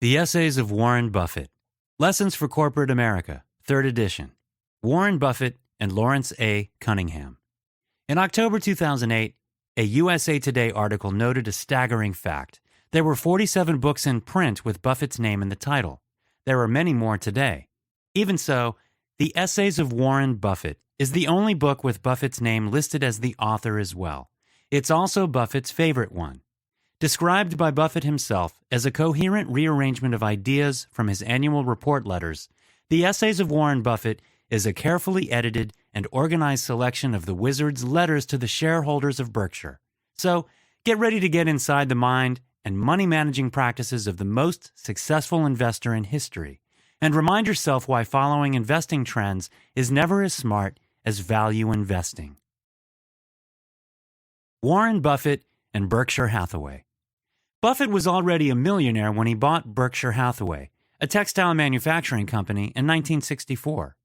The Essays of Warren Buffett. Lessons for Corporate America, 3rd edition. Warren Buffett and Lawrence A. Cunningham. In October 2008, a USA Today article noted a staggering fact. There were 47 books in print with Buffett's name in the title. There are many more today. Even so, The Essays of Warren Buffett is the only book with Buffett's name listed as the author as well. It's also Buffett's favorite one. Described by Buffett himself as a coherent rearrangement of ideas from his annual report letters, The Essays of Warren Buffett is a carefully edited and organized selection of the wizard's letters to the shareholders of Berkshire. So, get ready to get inside the mind and money managing practices of the most successful investor in history, and remind yourself why following investing trends is never as smart as value investing. Warren Buffett and Berkshire Hathaway. Buffett was already a millionaire when he bought Berkshire Hathaway, a textile manufacturing company, in 1964.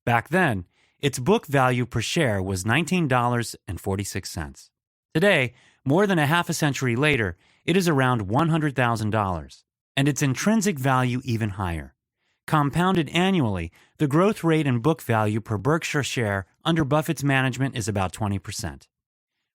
Back then, its book value per share was $19.46. Today, more than a half a century later, it is around $100,000, and its intrinsic value even higher. Compounded annually, the growth rate in book value per Berkshire share under Buffett's management is about 20%.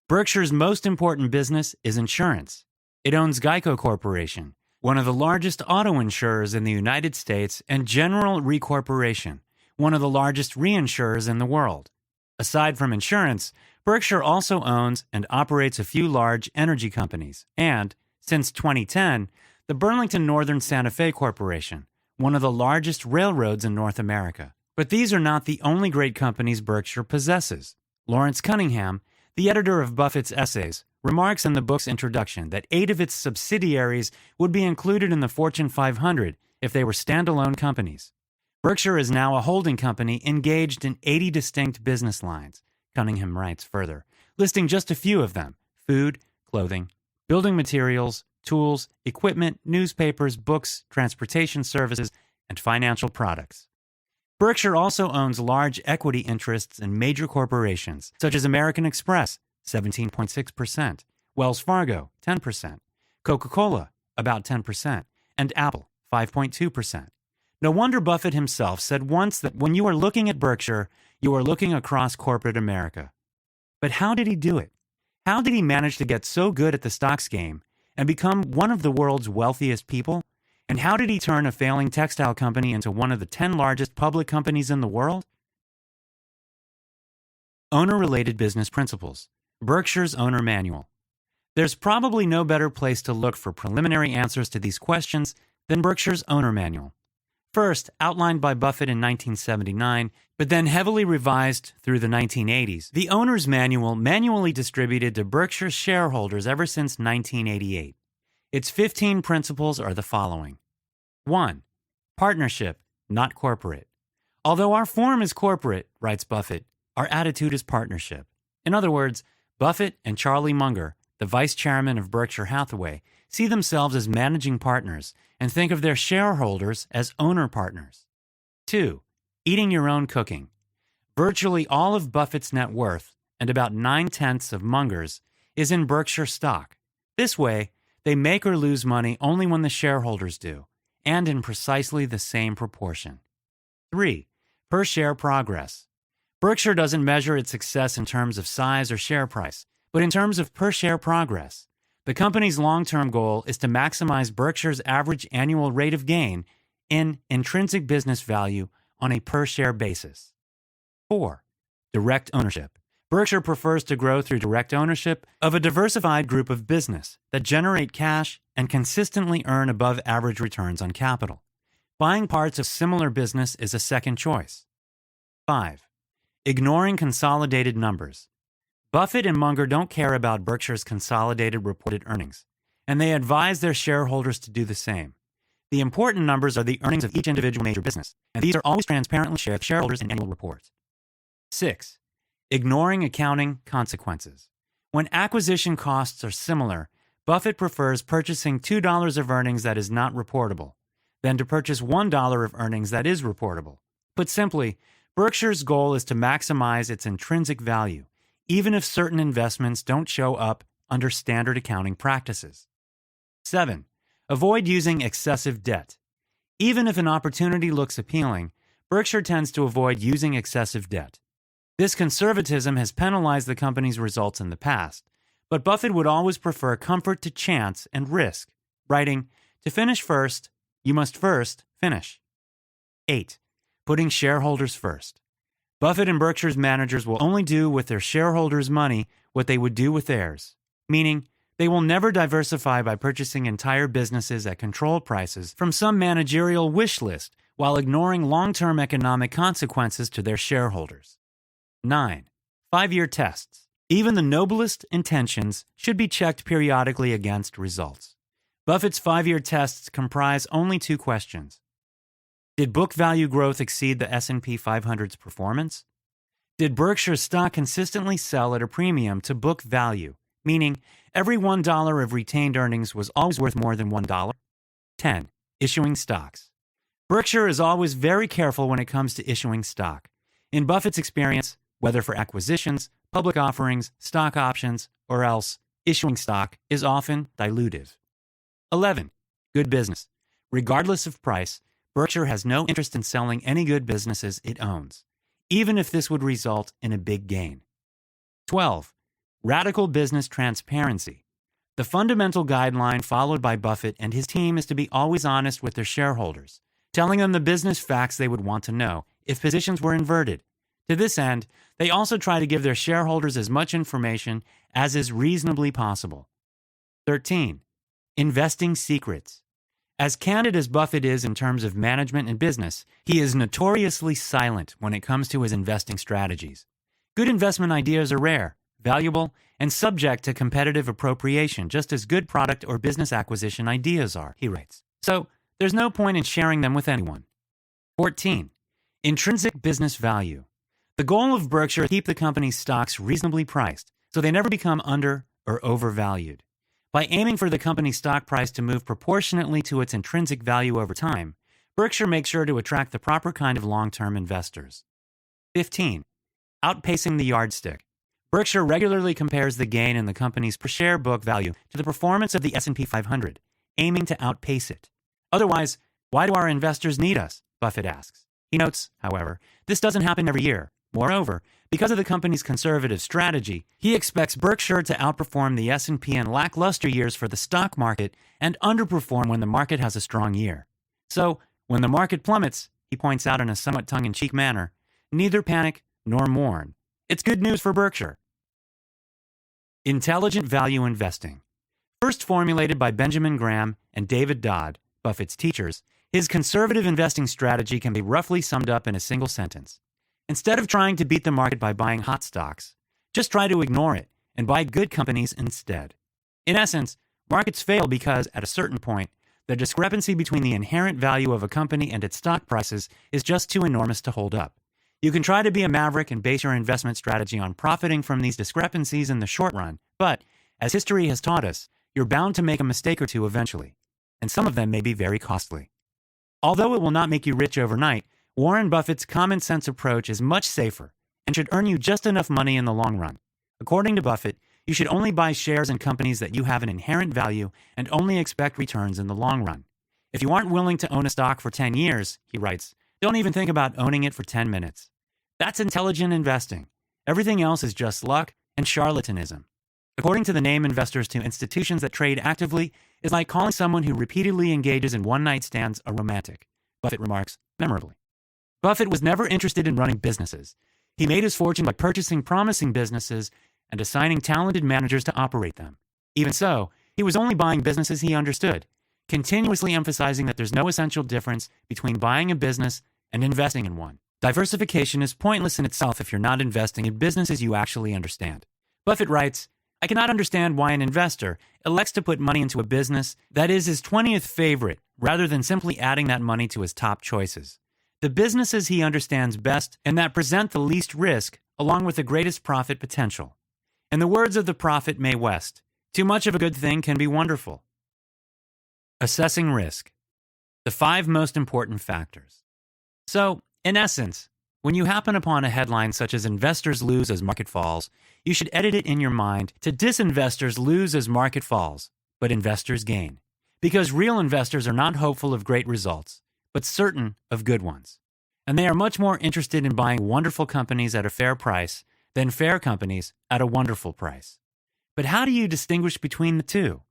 Berkshire's most important business is insurance. It owns Geico Corporation, one of the largest auto insurers in the United States, and General Re Corporation, one of the largest reinsurers in the world. Aside from insurance, Berkshire also owns and operates a few large energy companies and, since 2010, the Burlington Northern Santa Fe Corporation, one of the largest railroads in North America. But these are not the only great companies Berkshire possesses. Lawrence Cunningham, the editor of Buffett's Essays, remarks in the book's introduction that 8 of its subsidiaries would be included in the Fortune 500 if they were standalone companies. Berkshire is now a holding company engaged in 80 distinct business lines, Cunningham writes further, listing just a few of them: food, clothing, building materials, tools, equipment, newspapers, books, transportation services, and financial products. Berkshire also owns large equity interests in major corporations, such as American Express, 17.6%, Wells Fargo, 10%, Coca-Cola, about 10%, and Apple, 5.2%. No wonder Buffett himself said once that when you are looking at Berkshire, you are looking across corporate America. But how did he do it? How did he manage to get so good at the stocks game and become one of the world's wealthiest people? And how did he turn a failing textile company into one of the 10 largest public companies in the world? Owner-related business principles. Berkshire's Owner Manual. There's probably no better place to look for preliminary answers to these questions than Berkshire's Owner Manual. First, outlined by Buffett in 1979, but then heavily revised through the 1980s, the Owner's Manual manually distributed to Berkshire shareholders ever since 1988. Its 15 principles are the following. 1. Partnership, not corporate. Although our form is corporate, writes Buffett, our attitude is partnership. In other words, Buffett and Charlie Munger, the vice chairman of Berkshire Hathaway, see themselves as managing partners and think of their shareholders as owner partners. 2. Eating your own cooking. Virtually all of Buffett's net worth, and about 9/10 of Munger's, is in Berkshire stock. This way, they make or lose money only when the shareholders do, and in precisely the same proportion. 3. Per share progress. Berkshire doesn't measure its success in terms of size or share price, but in terms of per share progress. The company's long-term goal is to maximize Berkshire's average annual rate of gain in intrinsic business value on a per share basis. 4. Direct ownership. Berkshire prefers to grow through direct ownership of a diversified group of business that generate cash and consistently earn above average returns on capital. Buying parts of similar business is a second choice. 5. Ignoring consolidated numbers. Buffett and Munger don't care about Berkshire's consolidated reported earnings, and they advise their shareholders to do the same. The important numbers are the earnings of each individual major business, and these are always transparently shared with shareholders in annual reports. 6. Ignoring accounting consequences. When acquisition costs are similar, Buffett prefers purchasing $2 of earnings that is not reportable than to purchase $1 of earnings that is reportable. Put simply, Berkshire's goal is to maximize its intrinsic value, even if certain investments don't show up under standard accounting practices. 7. Avoid using excessive debt. Even if an opportunity looks appealing, Berkshire tends to avoid using excessive debt. This conservatism has penalized the company's results in the past, but Buffett would always prefer comfort to chance and risk, writing, "To finish first, you must first finish." 8. Putting shareholders first. Buffett and Berkshire's managers will only do with their shareholders' money what they would do with theirs, meaning they will never diversify by purchasing entire businesses at controlled prices from some managerial wish list while ignoring long-term economic consequences to their shareholders. 9. 5-year tests. Even the noblest intentions should be checked periodically against results. Buffett's 5-year tests comprise only 2 questions. Did book value growth exceed the S&P 500's performance? Did Berkshire's stock consistently sell at a premium to book value, meaning every $1 of retained earnings was always worth more than $1? 10. Issuing stocks. Berkshire is always very careful when it comes to issuing stock. In Buffett's experience, whether for acquisitions, public offerings, stock options, or else, issuing stock is often dilutive. 11. Good business. Regardless of price, Berkshire has no interest in selling any good businesses it owns, even if this would result in a big gain. 12. Radical business transparency. The fundamental guideline followed by Buffett and his team is to be always honest with their shareholders, telling them the business facts they would want to know if positions were inverted. To this end, they also try to give their shareholders as much information as is reasonably possible. 13. Investing secrets. As candid as Buffett is in terms of management and business, he is notoriously silent when it comes to his investing strategies. Good investment ideas are rare, valuable, and subject to competitive appropriation, just as good product or business acquisition ideas are, he writes. So, there's no point in sharing them with anyone. 14. Intrinsic business value. The goal of Berkshire is to keep the company's stocks reasonably priced, so they never become under or overvalued. By aiming for the company's stock price to move proportionately to its intrinsic value over time, Berkshire makes sure to attract the proper kind of long-term investors. 15. Outpacing the yardstick. Berkshire regularly compares the gain in the company's per-share book value to the performance of the S&P 500, aiming to outpace it. Otherwise, why do our investors need us? Buffett asks. He notes, however, this doesn't happen every year. Moreover, because of the company's conservative strategy, he expects Berkshire to outperform the S&P in lackluster years for the stock market and underperform when the market has a strong year. So, when the market plummets, he points out in a somewhat tongue-in-cheek manner, neither panic nor mourn. It's good news for Berkshire. Intelligent value investing. First formulated by Benjamin Graham and David Dodd, Buffett's teachers, his conservative investing strategy can be roughly summed up in a single sentence. Instead of trying to beat the market by buying hot stocks, just try to ignore it and buy good companies instead. In essence, markets fail because, at a certain point, the discrepancy between the inherent value of a company and its stock prices is just too enormous to hold up. You can try to be a maverick and base your investment strategy on profiting from these discrepancies in the short run, but, as history has taught us, you're bound to make a mistake or two eventually, and some of them may be very costly. Although it will not make you rich overnight, Warren Buffett's common-sense approach is much safer and should earn you just enough money in the long run. According to Buffett, you should only buy shares in companies that you have an inherent value and only expect returns in the long run. If you aren't willing to own a stock for 10 years, he writes, don't even think about owning it for 10 minutes. That's intelligent investing. Everything else is just luck and charlatanism. According to the name, investors to institutions that trade actively is like calling someone who repeatedly engages in one-night stands a romantic, Buffett remarks memorably. Buffett was never interested in running businesses. He made his fortune by purchasing promising businesses and assigning talented managers to operate them. Even so, he was only buying businesses he understood, continuously emphasizing that there's no essential difference between buying a business and investing in one. Diversification is pointless in itself if you're not investing in businesses you actually understand. Buffett writes, I cannot understand why an investor elects to put money into a business that is his 20th favorite rather than simply adding that money to his top choices. The businesses he understands best and that present the least risk, along with the greatest profit potential. In the words of the prophet Mae West, too much of a good thing can be wonderful. Assessing risk. The 5 most important factors. So, in essence, when you happen upon a headline such as investors lose as market falls, you should edit it in your mind to disinvestors lose as market falls, but investors gain. Because real investors are not hopeful of great results, but certain of good ones. And they are much more interested in buying wonderful companies at a fair price than fair companies at a wonderful price. But how do you distinguish between the two?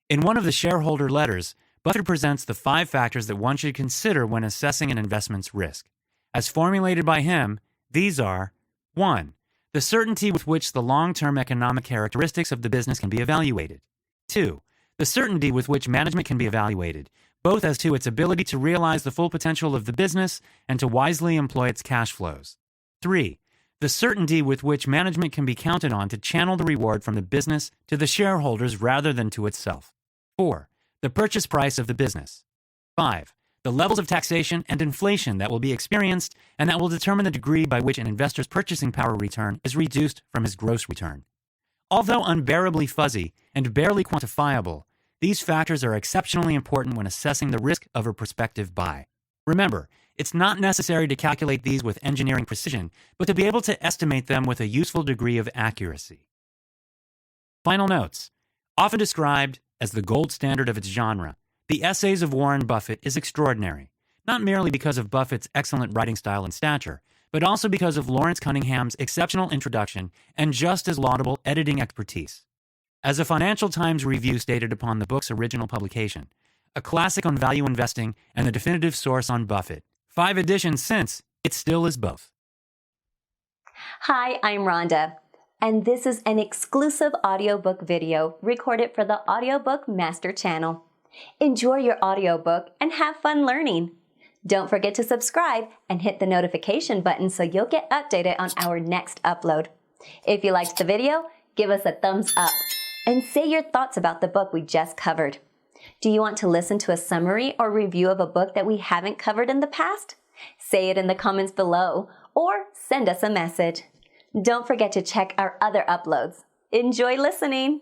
In one of the shareholder letters, Buffett presents the 5 factors that one should consider when assessing an investment's risk. As formulated by him, these are: 1. The certainty with which the long-term economic characteristics of the business can be evaluated. 2. The certainty with which management can be evaluated, both as to its ability to realize the full potential of the business and to wisely employ its cash flows. 3. The certainty with which management can be counted on to channel the reward from the business to the shareholders rather than to itself. 4. The purchase price of the business. 5. The levels of taxation and inflation that will be experienced and that will determine the degree by which an investor's purchasing power return is reduced from his gross return. Although unbearably fuzzy and barely quantifiable, these factors are exceptionally important when assessing the risk of a prospective buy. Remember, it's not necessary to calculate these with engineering precision, but to be able to estimate them with a useful degree of accuracy. Final notes. Often described as the gold standard of its genre, the Essays of Warren Buffett is extraordinary, not merely because of Buffett's excellent writing style and stature, but also because of Lawrence Cunningham's exceptional introduction and just as laudable editing expertise. As a Financial Times review stated upon the book's original publication, a classic on value investing and the definitive source on Buffett. 5 editions since, it still is both. Hi, I'm Rhonda, and this is an exclusive audiobook video recorded for the Audiobook Master Channel. Enjoy your audiobook and have fun learning. Don't forget to subscribe and hit the notification button so you'll get updated on our next upload. If you liked the video, give us a thumbs up and say your thoughts about the book we just covered. Do you want to listen to a summary or review of a book that we haven't covered in the past? Say it in the comments below or send us a message. Don't forget to check our other uploads. Enjoy listening!